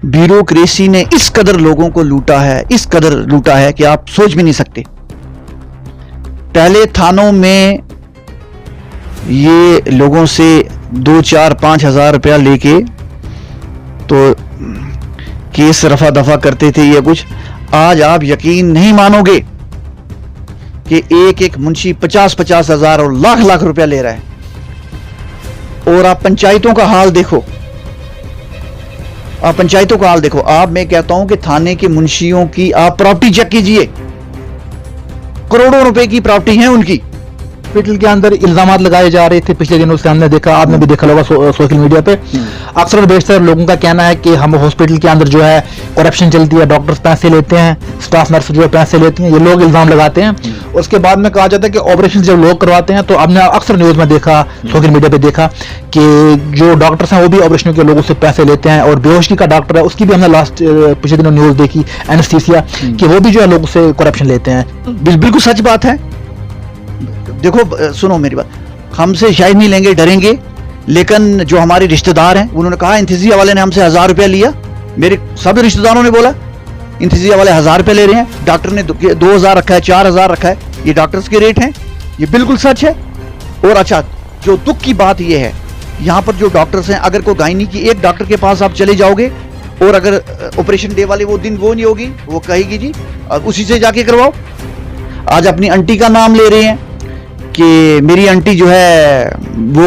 Bureaucracy ने इस कदर लोगों को लूटा है, इस कदर लूटा है कि आप सोच भी नहीं सकते। पहले थानों में ये लोगों से 2-4-5 हज़ार रुपया लेके तो केस रफा दफा करते थे या कुछ। आज आप यकीन नहीं मानोगे कि एक एक मुंशी 50-50 हज़ार और लाख रुपया ले रहा है। और आप पंचायतों का हाल देखो, आप पंचायतों का हाल देखो। आप, मैं कहता हूं कि थाने के मुंशियों की आप प्रॉपर्टी चेक कीजिए, करोड़ों रुपए की प्रॉपर्टी है उनकी। हॉस्पिटल के अंदर इल्जामात लगाए जा रहे थे पिछले दिनों से, हमने देखा, आपने भी देखा होगा सोशल मीडिया पे। अक्सर बेशतर लोगों का कहना है कि हम हॉस्पिटल के अंदर जो है करप्शन चलती है, डॉक्टर्स पैसे लेते हैं, स्टाफ नर्स जो है पैसे लेती हैं, ये लोग इल्जाम लगाते हैं। उसके बाद में कहा जाता है कि ऑपरेशन जब लोग करवाते हैं, तो हमने अक्सर न्यूज में देखा, सोशल मीडिया पे देखा कि जो डॉक्टर्स हैं वो भी ऑपरेशन के लोगों से पैसे लेते हैं। और बेहोशी का डॉक्टर है, उसकी भी हमने लास्ट पिछले दिनों न्यूज देखी, एनेस्थीसिया, कि वो भी जो है लोगों से करप्शन लेते हैं। बिल्कुल सच बात है। देखो सुनो मेरी बात, हमसे शायद नहीं लेंगे, डरेंगे, लेकिन जो हमारे रिश्तेदार हैं उन्होंने कहा इंतजिया वाले ने हमसे 1000 रुपया लिया। मेरे सभी रिश्तेदारों ने बोला इंतजिया वाले 1000 रुपया ले रहे हैं, डॉक्टर ने 2000 रखा है, 4000 रखा है। ये डॉक्टर्स के रेट हैं, ये बिल्कुल सच है। और अच्छा, जो दुख की बात ये है, यहाँ पर जो डॉक्टर्स हैं, अगर कोई गायनी की एक डॉक्टर के पास आप चले जाओगे और अगर ऑपरेशन डे वाले वो दिन वो नहीं होगी, वो कहेगी जी अब उसी से जाके करवाओ। आज अपनी आंटी का नाम ले रहे हैं कि मेरी आंटी जो है वो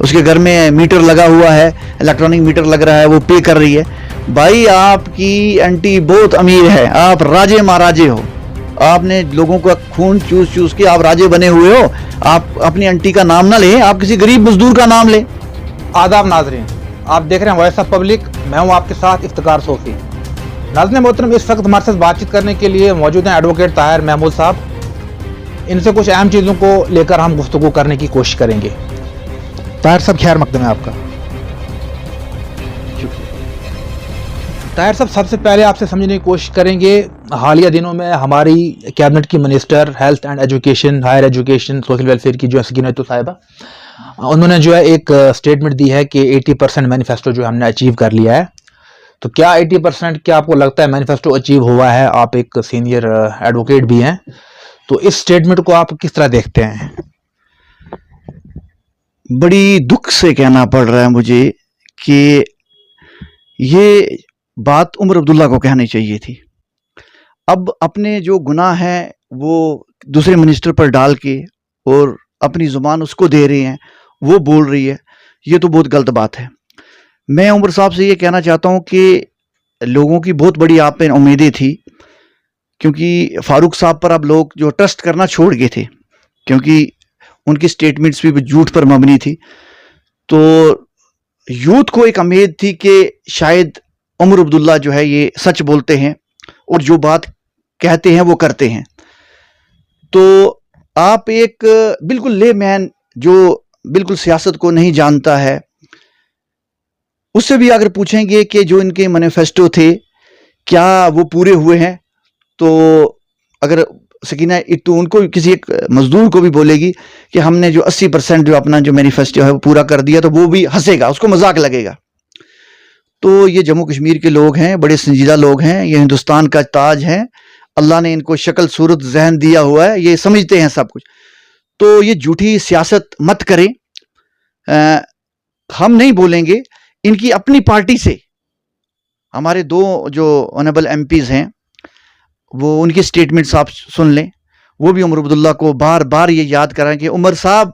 उसके घर में मीटर लगा हुआ है, इलेक्ट्रॉनिक मीटर लग रहा है, वो पे कर रही है। भाई आपकी आंटी बहुत अमीर है, आप राजे महाराजे हो, आपने लोगों का खून चूस चूस के आप राजे बने हुए हो। आप अपनी आंटी का नाम ना लें, आप किसी गरीब मजदूर का नाम लें। आदाब नाजरीन, आप देख रहे हैं वॉइस ऑफ पब्लिक, मैं हूं आपके साथ इफ्तिकार सोफी। नाज़रीन मोहतरम, इस वक्त हमारे साथ बातचीत करने के लिए मौजूद हैं एडवोकेट ताहिर महमूद साहब। इनसे कुछ अहम चीज़ों को लेकर हम गुफ्तगू करने की कोशिश करेंगे। ताहिर साहब, खैर मकदम है आपका। ताहिर साहब, सबसे पहले आपसे समझने की कोशिश करेंगे, हालिया दिनों में हमारी कैबिनेट की minister health and education, higher education, social welfare की जो है सकीना तो साहिबा, उन्होंने जो है एक स्टेटमेंट दी है कि 80% मैनिफेस्टो जो हमने अचीव कर लिया है। तो क्या 80%, क्या आपको लगता है मैनिफेस्टो अचीव हुआ है? आप एक सीनियर एडवोकेट भी हैं, तो इस स्टेटमेंट को आप किस तरह देखते हैं? बड़ी दुख से कहना पड़ रहा है मुझे कि ये बात उमर अब्दुल्ला को कहनी चाहिए थी। अब अपने जो गुनाह है वो दूसरे मिनिस्टर पर डाल के और अपनी जुबान उसको दे रहे हैं, वो बोल रही है, ये तो बहुत गलत बात है। मैं उमर साहब से ये कहना चाहता हूँ कि लोगों की बहुत बड़ी आप पे उम्मीदें थी, क्योंकि फारूक साहब पर अब लोग जो ट्रस्ट करना छोड़ गए थे, क्योंकि उनकी स्टेटमेंट्स भी झूठ पर मबनी थी। तो यूथ को एक उम्मीद थी कि शायद उमर अब्दुल्ला जो है ये सच बोलते हैं और जो बात कहते हैं वो करते हैं। तो आप एक बिल्कुल लेमैन जो बिल्कुल सियासत को नहीं जानता है, उससे भी अगर पूछेंगे कि जो इनके मैनिफेस्टो थे क्या वो पूरे हुए हैं, तो अगर सकीना एक तो उनको किसी एक मजदूर को भी बोलेगी कि हमने जो 80% जो अपना जो मैनिफेस्टो है वो पूरा कर दिया, तो वो भी हंसेगा, उसको मजाक लगेगा। तो ये जम्मू कश्मीर के लोग हैं, बड़े संजीदा लोग हैं, ये हिंदुस्तान का ताज है, अल्लाह ने इनको शक्ल सूरत जहन दिया हुआ है, ये समझते हैं सब कुछ। तो ये झूठी सियासत मत करें। हम नहीं बोलेंगे, इनकी अपनी पार्टी से हमारे 2 जो ऑनरेबल एमपीज हैं वो उनकी स्टेटमेंट्स आप सुन लें। वो भी उमर अब्दुल्ला को बार बार ये याद कराएं कि उमर साहब,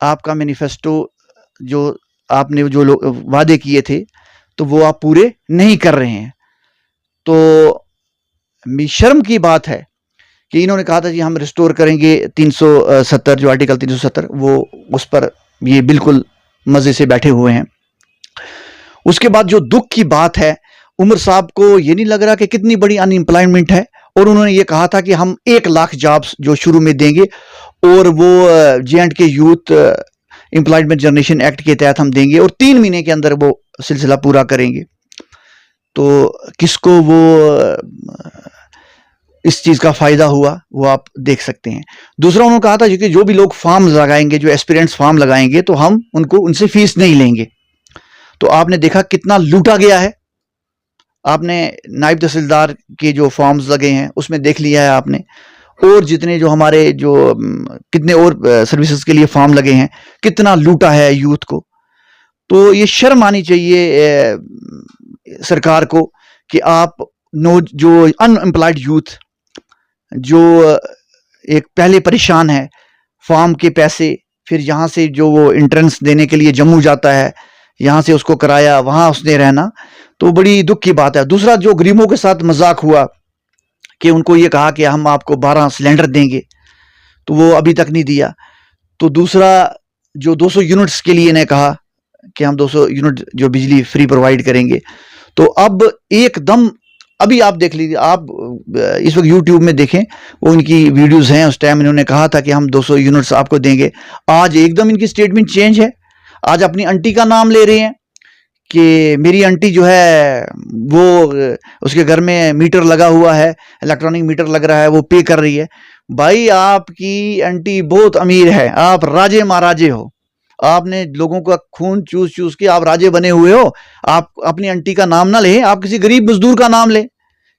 आपका मैनिफेस्टो जो आपने जो वादे किए थे तो वो आप पूरे नहीं कर रहे हैं। तो शर्म की बात है कि इन्होंने कहा था जी हम रिस्टोर करेंगे 370 जो आर्टिकल 370, वो उस पर ये बिल्कुल मजे से बैठे हुए हैं। उसके बाद जो दुख की बात है, उमर साहब को ये नहीं लग रहा कि कितनी बड़ी अनएम्प्लॉयमेंट है, और उन्होंने ये कहा था कि हम 1 लाख जॉब्स जो शुरू में देंगे और वो J&K youth employment generation act के तहत हम देंगे और 3 महीने के अंदर वो सिलसिला पूरा करेंगे। तो किसको वो इस चीज़ का फ़ायदा हुआ वो आप देख सकते हैं। दूसरा उन्होंने कहा था कि जो भी लोग फार्म लगाएंगे, जो एस्पिरेंट्स फार्म लगाएंगे, तो हम उनसे फीस नहीं लेंगे। तो आपने देखा कितना लूटा गया है। आपने नायब तहसीलदार के जो फॉर्म्स लगे हैं उसमें देख लिया है आपने, और जितने जो हमारे जो कितने और सर्विसेज के लिए फॉर्म लगे हैं, कितना लूटा है यूथ को। तो ये शर्म आनी चाहिए सरकार को कि आप जो अनएम्प्लॉयड यूथ जो एक पहले परेशान है, फॉर्म के पैसे, फिर यहाँ से जो वो एंट्रेंस देने के लिए जम्मू जाता है, यहाँ से उसको कराया, वहाँ उसने रहना, तो बड़ी दुख की बात है। दूसरा, जो गरीबों के साथ मजाक हुआ कि उनको ये कहा कि हम आपको 12 सिलेंडर देंगे, तो वो अभी तक नहीं दिया। तो दूसरा, जो 200 यूनिट्स के लिए ने कहा कि हम 200 यूनिट जो बिजली फ्री प्रोवाइड करेंगे, तो अब एकदम अभी आप देख लीजिए, आप इस वक्त यूट्यूब में देखें, वो इनकी वीडियोस हैं, उस टाइम इन्होंने कहा था कि हम 200 यूनिट्स आपको देंगे। आज एकदम इनकी स्टेटमेंट चेंज है। आज अपनी आंटी का नाम ले रहे हैं कि मेरी आंटी जो है वो उसके घर में मीटर लगा हुआ है, इलेक्ट्रॉनिक मीटर लग रहा है, वो पे कर रही है। भाई, आपकी आंटी बहुत अमीर है, आप राजे महाराजे हो, आपने लोगों का खून चूस चूस के आप राजे बने हुए हो। आप अपनी आंटी का नाम ना लें, आप किसी गरीब मजदूर का नाम लें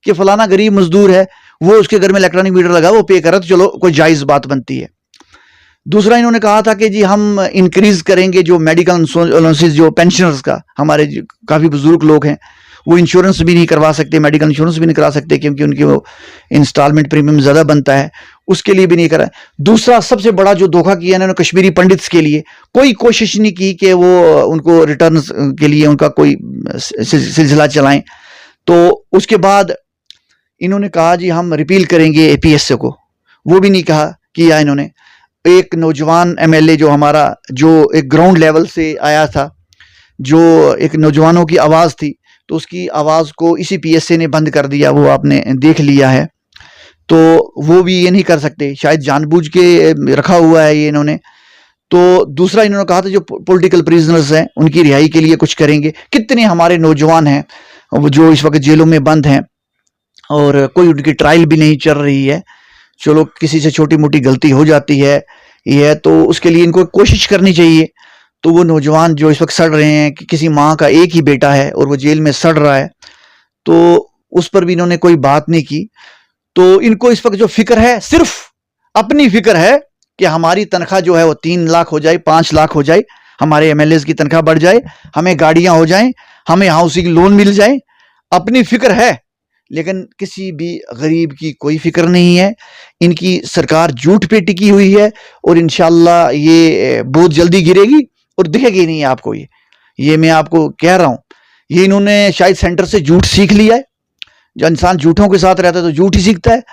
कि फलाना गरीब मजदूर है, वो उसके घर में इलेक्ट्रॉनिक मीटर लगा, वो पे करे, तो चलो कोई जायज बात बनती है। दूसरा, इन्होंने कहा था कि जी हम इंक्रीज करेंगे जो मेडिकल अलाउंसेस, जो पेंशनर्स का, हमारे काफ़ी बुजुर्ग लोग हैं, वो इंश्योरेंस भी नहीं करवा सकते, मेडिकल इंश्योरेंस भी नहीं करा सकते क्योंकि उनकी वो इंस्टॉलमेंट प्रीमियम ज़्यादा बनता है, उसके लिए भी नहीं करा। दूसरा, सबसे बड़ा जो धोखा किया इन्होंने कश्मीरी पंडित्स के लिए, कोई कोशिश नहीं की कि वो उनको रिटर्न के लिए उनका कोई सिलसिला चलाएं। तो उसके बाद इन्होंने कहा जी हम रिपील करेंगे APSA को, वो भी नहीं कहा किया इन्होंने। एक नौजवान MLA जो हमारा, जो एक ग्राउंड लेवल से आया था, जो एक नौजवानों की आवाज़ थी, तो उसकी आवाज़ को इसी PSA ने बंद कर दिया, वो आपने देख लिया है। तो वो भी ये नहीं कर सकते, शायद जानबूझ के रखा हुआ है ये इन्होंने। तो दूसरा, इन्होंने कहा था जो पॉलिटिकल प्रिजनर्स हैं उनकी रिहाई के लिए कुछ करेंगे। कितने हमारे नौजवान हैं जो इस वक्त जेलों में बंद हैं और कोई उनकी ट्रायल भी नहीं चल रही है। चलो, किसी से छोटी मोटी गलती हो जाती है ये, तो उसके लिए इनको कोशिश करनी चाहिए। तो वो नौजवान जो इस वक्त सड़ रहे हैं, कि किसी माँ का एक ही बेटा है और वो जेल में सड़ रहा है, तो उस पर भी इन्होंने कोई बात नहीं की। तो इनको इस वक्त जो फिक्र है, सिर्फ अपनी फिक्र है कि हमारी तनख्वाह जो है वो 3 लाख हो जाए, 5 लाख हो जाए, हमारे MLAs की तनख्वाह बढ़ जाए, हमें गाड़ियां हो जाएं, हमें हाउसिंग लोन मिल जाए। अपनी फिक्र है, लेकिन किसी भी गरीब की कोई फिक्र नहीं है। इनकी सरकार झूठ पे टिकी हुई है और इंशाल्लाह ये बहुत जल्दी गिरेगी और दिखेगी नहीं आपको। ये मैं आपको कह रहा हूँ। ये इन्होंने शायद सेंटर से झूठ सीख लिया है। जो इंसान झूठों के साथ रहता है तो झूठ ही सीखता है,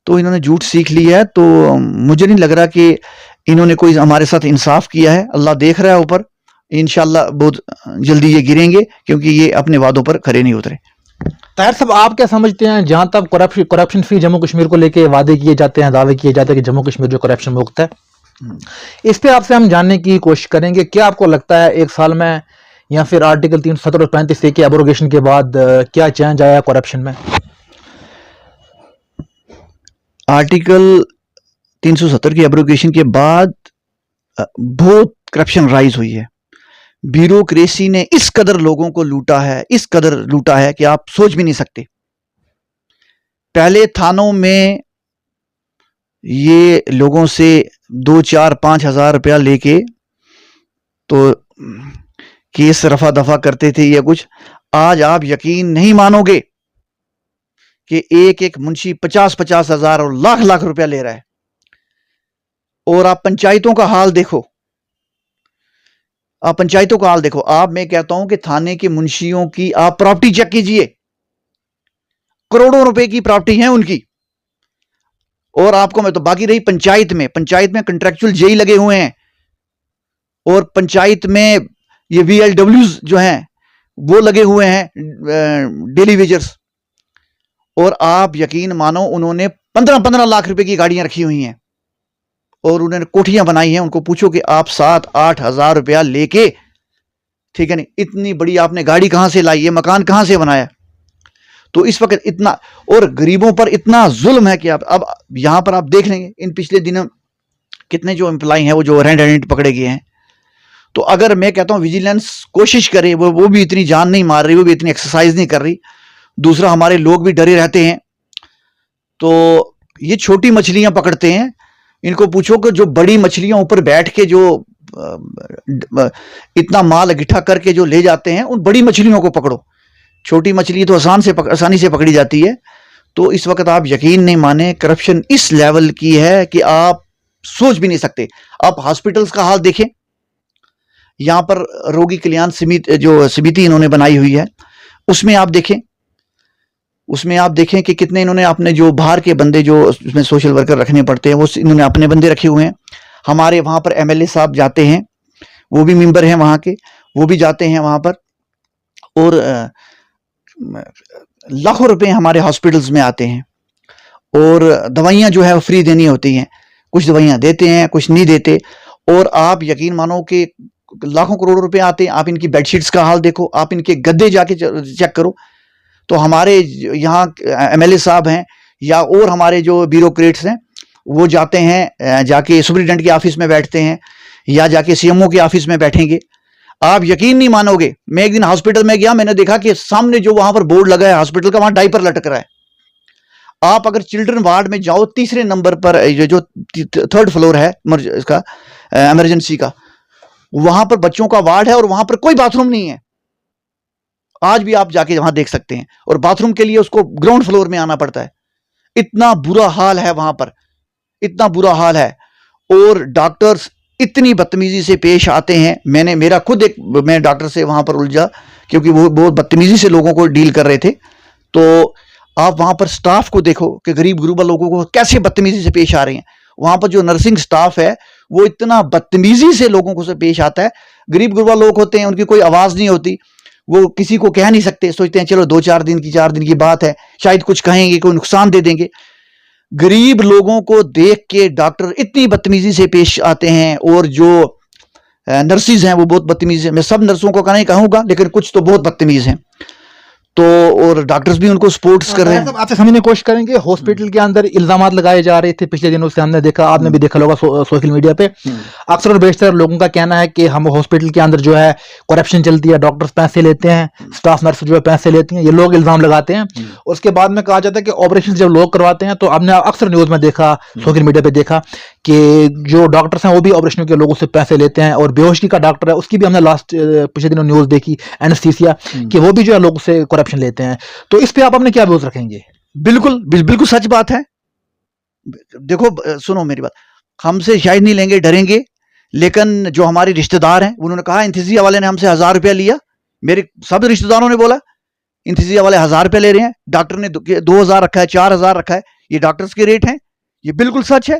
तो इन्होंने झूठ सीख लिया है। तो मुझे नहीं लग रहा कि इन्होंने कोई हमारे साथ इंसाफ किया है। अल्लाह देख रहा है ऊपर, इंशाल्लाह बहुत जल्दी ये गिरेंगे क्योंकि ये अपने वादों पर खरे नहीं उतरे। ताहिर साहब, आप क्या समझते हैं, जहां तक करप्शन फ्री जम्मू कश्मीर को लेके वादे किए जाते हैं, दावे किए जाते हैं कि जम्मू कश्मीर जो करप्शन मुक्त है, इस पे आपसे हम जानने की कोशिश करेंगे। क्या आपको लगता है 1 साल में या फिर आर्टिकल 370 और 35A के एब्रोगेशन के बाद क्या चेंज आया करप्शन में? आर्टिकल 370 की एब्रोगेशन के बाद बहुत करप्शन राइज हुई है। ब्यूरोक्रेसी ने इस कदर लोगों को लूटा है, इस कदर लूटा है कि आप सोच भी नहीं सकते। पहले थानों में ये लोगों से 2, 4, 5 हज़ार रुपया लेके तो केस रफा दफा करते थे या कुछ। आज आप यकीन नहीं मानोगे कि एक मुंशी 50-50 हज़ार और लाख रुपया ले रहा है। और आप पंचायतों का हाल देखो, मैं कहता हूं कि थाने के मुंशियों की आप प्रॉपर्टी चेक कीजिए, करोड़ों रुपए की प्रॉपर्टी है उनकी। और आपको मैं तो बाकी रही पंचायत में कंट्रेक्चुअल जेई लगे हुए हैं, और पंचायत में ये VLWs जो हैं वो लगे हुए हैं, डेली वेजर्स। और आप यकीन मानो, उन्होंने 15-15 लाख रुपए की गाड़ियां रखी हुई हैं और उन्होंने कोठियां बनाई हैं। उनको पूछो कि आप 7-8 हज़ार रुपया लेके, ठीक है नहीं, इतनी बड़ी आपने गाड़ी कहां से लाई है, मकान कहां से बनाया? तो इस वक्त इतना, और गरीबों पर इतना जुल्म है कि आप अब यहां पर आप देख लेंगे, इन पिछले दिनों कितने जो एम्प्लॉय हैं वो जो रेड हैंडेड पकड़े गए हैं। तो अगर मैं कहता हूं विजिलेंस कोशिश करे, वो भी इतनी जान नहीं मार रही, वो भी इतनी एक्सरसाइज नहीं कर रही, दूसरा हमारे लोग भी डरे रहते हैं। तो ये छोटी मछलियां पकड़ते हैं, इनको पूछो कि जो बड़ी मछलियां ऊपर बैठ के जो इतना माल इकट्ठा करके जो ले जाते हैं, उन बड़ी मछलियों को पकड़ो। छोटी मछली तो आसानी से पकड़ी जाती है। तो इस वक्त आप यकीन नहीं माने, करप्शन इस लेवल की है कि आप सोच भी नहीं सकते। आप हॉस्पिटल्स का हाल देखें, यहां पर रोगी कल्याण समिति इन्होंने बनाई हुई है, उसमें आप देखें कि कितने इन्होंने अपने जो बाहर के बंदे जो उसमें सोशल वर्कर रखने पड़ते हैं, वो इन्होंने अपने बंदे रखे हुए हैं। हमारे वहां पर एमएलए साहब जाते हैं, वो भी मेंबर हैं वहां के, वो भी जाते हैं वहां पर, और लाखों रुपए हमारे हॉस्पिटल्स में आते हैं। और दवाइयां जो है वो फ्री देनी होती हैं, कुछ दवाइयां देते हैं, कुछ नहीं देते। और आप यकीन मानो कि लाखों करोड़ों रुपए आते हैं। आप इनकी बेडशीट्स का हाल देखो, आप इनके गद्दे जाके चेक करो। तो हमारे यहाँ एमएलए साहब हैं या और हमारे जो ब्यूरोक्रेट्स हैं, वो जाते हैं, जाके सुप्रिटेंडेंट के ऑफिस में बैठते हैं या जाके सीएमओ के ऑफिस में बैठेंगे। आप यकीन नहीं मानोगे, मैं एक दिन हॉस्पिटल में गया, मैंने देखा कि सामने जो वहां पर बोर्ड लगा है हॉस्पिटल का, वहां डायपर लटक रहा है। आप अगर चिल्ड्रन वार्ड में जाओ, तीसरे नंबर पर जो 3rd फ्लोर है इसका इमरजेंसी का, वहां पर बच्चों का वार्ड है और वहां पर कोई बाथरूम नहीं है। आज भी आप जाके वहां देख सकते हैं, और बाथरूम के लिए उसको ग्राउंड फ्लोर में आना पड़ता है। इतना बुरा हाल है वहां पर, इतना बुरा हाल है। और डॉक्टर्स इतनी बदतमीजी से पेश आते हैं। मैं डॉक्टर से वहां पर उलझा, क्योंकि वो बहुत बदतमीजी से लोगों को डील कर रहे थे। तो आप वहां पर स्टाफ को देखो कि गरीब गुरबा लोगों को कैसे बदतमीजी से पेश आ रहे हैं। वहां पर जो नर्सिंग स्टाफ है वो इतना बदतमीजी से लोगों को से पेश आता है। गरीब गुरबा लोग होते हैं, उनकी कोई आवाज नहीं होती, वो किसी को कह नहीं सकते, सोचते हैं चलो 4 दिन की बात है, शायद कुछ कहेंगे, कोई नुकसान दे देंगे। गरीब लोगों को देख के डॉक्टर इतनी बदतमीजी से पेश आते हैं, और जो नर्सिस हैं वो बहुत बदतमीज हैं। मैं सब नर्सों को नहीं कहूंगा, लेकिन कुछ तो बहुत बदतमीज हैं। तो और डॉक्टर्स भी उनको सपोर्ट्स कर रहे हैं। आपसे समझने की कोशिश करेंगे, हॉस्पिटल के अंदर इल्जामात लगाए जा रहे थे पिछले दिनों से, हमने देखा, आपने भी देखा होगा सोशल मीडिया पे। अक्सर और बेशतर लोगों का कहना है कि हम हॉस्पिटल के अंदर जो है करप्शन चलती है, डॉक्टर्स पैसे लेते हैं, स्टाफ नर्स जो है पैसे लेती हैं, ये लोग इल्जाम लगाते हैं। उसके बाद में कहा जाता है कि ऑपरेशन जब लोग करवाते हैं, तो आपने अक्सर न्यूज में देखा, सोशल मीडिया पे देखा कि जो डॉक्टर्स हैं वो भी ऑपरेशन के लोगों से पैसे लेते हैं। और बेहोशी का डॉक्टर है, उसकी भी हमने पिछले दिनों न्यूज देखी, एनेस्थीसिया, कि वो भी जो है लोगों से करप्शन लेते हैं। तो इस पे आप अपने क्या व्यूज रखेंगे? बिल्कुल सच बात है। देखो सुनो मेरी बात, हमसे शायद नहीं लेंगे, डरेंगे, लेकिन जो हमारे रिश्तेदार हैं उन्होंने कहा इंथीसिया वाले ने हमसे 1000 रुपया लिया। मेरे सब रिश्तेदारों ने बोला इंथीसिया वाले 1000 रुपया ले रहे हैं, डॉक्टर ने 2000 रखा है, 4000 रखा है, ये डॉक्टर्स के रेट हैं। ये बिल्कुल सच है।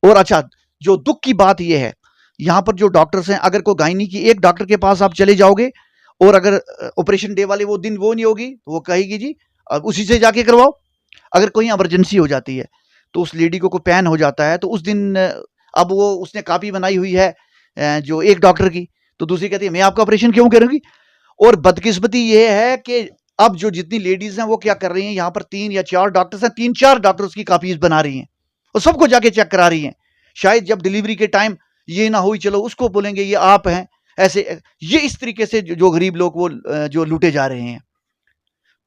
और अच्छा, जो दुख की बात यह है, यहां पर जो डॉक्टर्स हैं, अगर कोई गायनी की एक डॉक्टर के पास आप चले जाओगे, और अगर ऑपरेशन डे वाले वो दिन वो नहीं होगी, तो वो कहेगी जी अब उसी से जाके करवाओ। अगर कोई इमरजेंसी हो जाती है, तो उस लेडी को पैन हो जाता है, तो उस दिन अब वो उसने कॉपी बनाई हुई है जो एक डॉक्टर की, तो दूसरी कहती है मैं आपका ऑपरेशन क्यों करूंगी। और बदकिस्मती ये है कि अब जो जितनी लेडीज हैं वो क्या कर रही हैं, यहाँ पर 3 या 4 डॉक्टर्स हैं, 3-4 डॉक्टर्स की कॉपीज बना रही हैं और सबको जाके चेक करा रही हैं। शायद जब डिलीवरी के टाइम ये ना हुई, चलो उसको बोलेंगे ये आप हैं। ऐसे ये इस तरीके से जो गरीब लोग वो जो लूटे जा रहे हैं।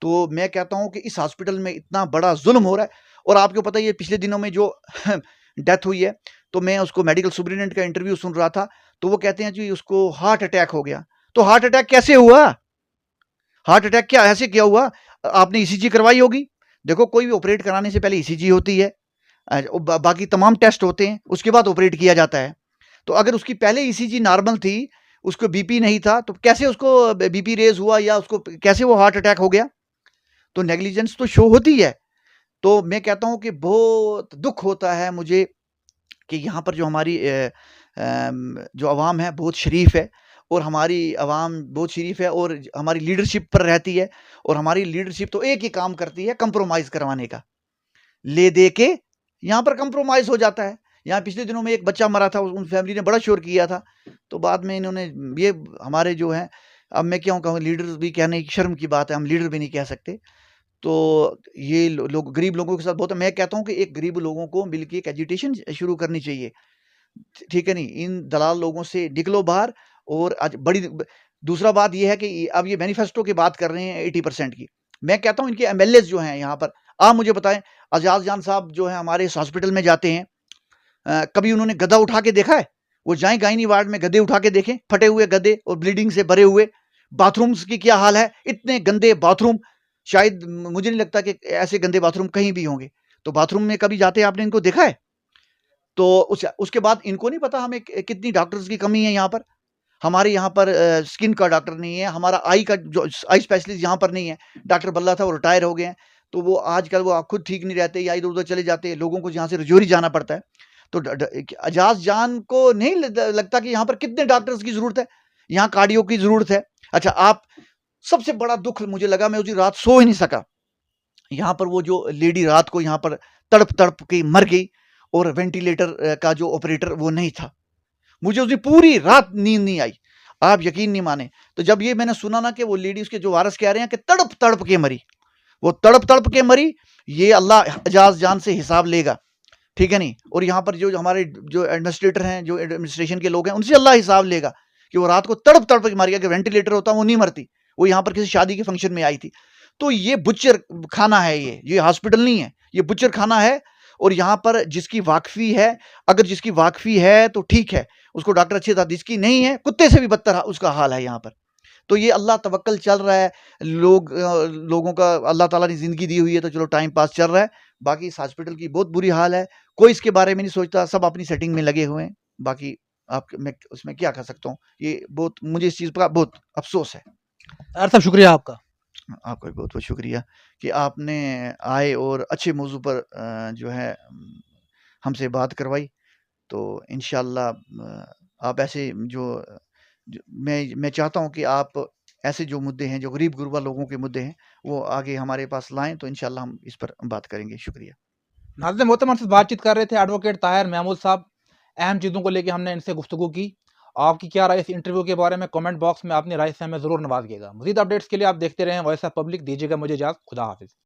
तो मैं कहता हूं कि इस हॉस्पिटल में इतना बड़ा जुल्म हो रहा है। और आपको पता ही है पिछले दिनों में जो डेथ हुई है, तो मैं उसको मेडिकल सुपरिटेंडेंट का इंटरव्यू सुन रहा था, तो वो कहते हैं जी उसको हार्ट अटैक हो गया। तो हार्ट अटैक कैसे हुआ? हार्ट अटैक क्या ऐसे क्या हुआ? आपने ईसीजी करवाई होगी। देखो कोई भी ऑपरेट कराने से पहले ईसीजी होती है, बाकी तमाम टेस्ट होते हैं, उसके बाद ऑपरेट किया जाता है। तो अगर उसकी पहले ईसीजी नॉर्मल थी, उसको बीपी नहीं था, तो कैसे उसको बीपी रेज हुआ या उसको कैसे वो हार्ट अटैक हो गया? तो नेग्लिजेंस तो शो होती है। तो मैं कहता हूं कि बहुत दुख होता है मुझे कि यहाँ पर जो हमारी जो अवाम है बहुत शरीफ है, और हमारी अवाम बहुत शरीफ है, और हमारी लीडरशिप पर रहती है। और हमारी लीडरशिप तो एक ही काम करती है, कंप्रोमाइज करवाने का। ले दे के यहाँ पर कंप्रोमाइज हो जाता है। यहाँ पिछले दिनों में एक बच्चा मरा था, उन फैमिली ने बड़ा शोर किया था, तो बाद में इन्होंने ये हमारे जो है, अब मैं क्यों कहूँ, लीडर भी कहने की शर्म की बात है, हम लीडर भी नहीं कह सकते। तो ये लोग गरीब लोगों के साथ बहुत है। मैं कहता हूँ कि एक गरीब लोगों को मिलकर एक एजुटेशन शुरू करनी चाहिए, ठीक है नहीं, इन दलाल लोगों से निकलो बाहर। और आज दूसरा बात यह है कि अब ये मैनिफेस्टो की बात कर रहे हैं 80% की, मैं कहता हूँ इनके एमएलए जो हैं यहाँ पर, आप मुझे बताएं, एजाज जान साहब जो है हमारे इस हॉस्पिटल में जाते हैं, कभी उन्होंने गधा उठा के देखा है? वो जाएं गायनी वार्ड में, गधे उठा के देखें, फटे हुए गधे और ब्लीडिंग से भरे हुए। बाथरूम्स की क्या हाल है, इतने गंदे बाथरूम, शायद मुझे नहीं लगता कि ऐसे गंदे बाथरूम कहीं भी होंगे। तो बाथरूम में कभी जाते आपने इनको देखा है? तो उसके बाद इनको नहीं पता हमें कितनी डॉक्टर्स की कमी है यहाँ पर। हमारे यहाँ पर स्किन का डॉक्टर नहीं है, हमारा आई का जो आई स्पेशलिस्ट यहाँ पर नहीं है। डॉक्टर बल्ला था, वो रिटायर हो गए हैं, तो वो आजकल वो खुद ठीक नहीं रहते या इधर उधर चले जाते हैं, लोगों को यहाँ से रजौरी जाना पड़ता है। तो एजाज जान को नहीं लगता कि यहाँ पर कितने डॉक्टर्स की जरूरत है, यहाँ कार्डियो की जरूरत है। अच्छा, आप सबसे बड़ा दुख मुझे लगा, मैं उसी रात सो ही नहीं सका। यहाँ पर वो जो लेडी रात को यहाँ पर तड़प तड़प के मर गई और वेंटिलेटर का जो ऑपरेटर वो नहीं था। मुझे उसकी पूरी रात नींद नहीं आई, आप यकीन नहीं माने। तो जब ये मैंने सुना ना कि वो लेडी, उसके जो वारस कह रहे हैं कि तड़प तड़प के मरी, वो तड़प तड़प के मरी, ये अल्लाह एजाज जान से हिसाब लेगा, ठीक है नहीं। और यहाँ पर जो हमारे जो एडमिनिस्ट्रेटर हैं, जो एडमिनिस्ट्रेशन के लोग हैं, उनसे अल्लाह हिसाब लेगा कि वो रात को तड़प तड़प के मर गया, कि वेंटिलेटर होता वो नहीं मरती, वो यहाँ पर किसी शादी के फंक्शन में आई थी। तो ये बुच्चर खाना है, ये हॉस्पिटल नहीं है, ये बुच्चर खाना है। और यहाँ पर जिसकी वाकफी है, अगर जिसकी वाकफी है तो ठीक है, उसको डॉक्टर अच्छे था, जिसकी नहीं है कुत्ते से भी बदतर उसका हाल है यहाँ पर। तो ये अल्लाह तवक्कल चल रहा है, लोगों का अल्लाह ताला ने ज़िंदगी दी हुई है, तो चलो टाइम पास चल रहा है। बाकी इस हॉस्पिटल की बहुत बुरी हाल है, कोई इसके बारे में नहीं सोचता, सब अपनी सेटिंग में लगे हुए हैं। बाकी मैं उसमें क्या कर सकता हूँ, ये बहुत, मुझे इस चीज़ का बहुत अफसोस है। ताहिर साहब शुक्रिया आपका। आपका भी बहुत बहुत शुक्रिया कि आपने आए और अच्छे मौजू पर जो है हमसे बात करवाई। तो इंशाल्लाह आप ऐसे मैं चाहता हूँ कि आप ऐसे जो मुद्दे हैं, जो गरीब गुरबा लोगों के मुद्दे हैं, वो आगे हमारे पास लाएं, तो इंशाल्लाह हम इस पर बात करेंगे। शुक्रिया। नाज़रीन मोहतरम, से बातचीत कर रहे थे एडवोकेट ताहिर महमूद साहब। अहम चीज़ों को लेके हमने इनसे गुफ्तगू की। आपकी क्या राय इस इंटरव्यू के बारे में कमेंट बॉक्स में अपनी राय से हमें ज़रूर नवाजिएगा। मज़ीद अपडेट्स के लिए आप देखते रहें वॉइस ऑफ पब्लिक। दीजिएगा मुझे इजाज़त। खुदा हाफिज़।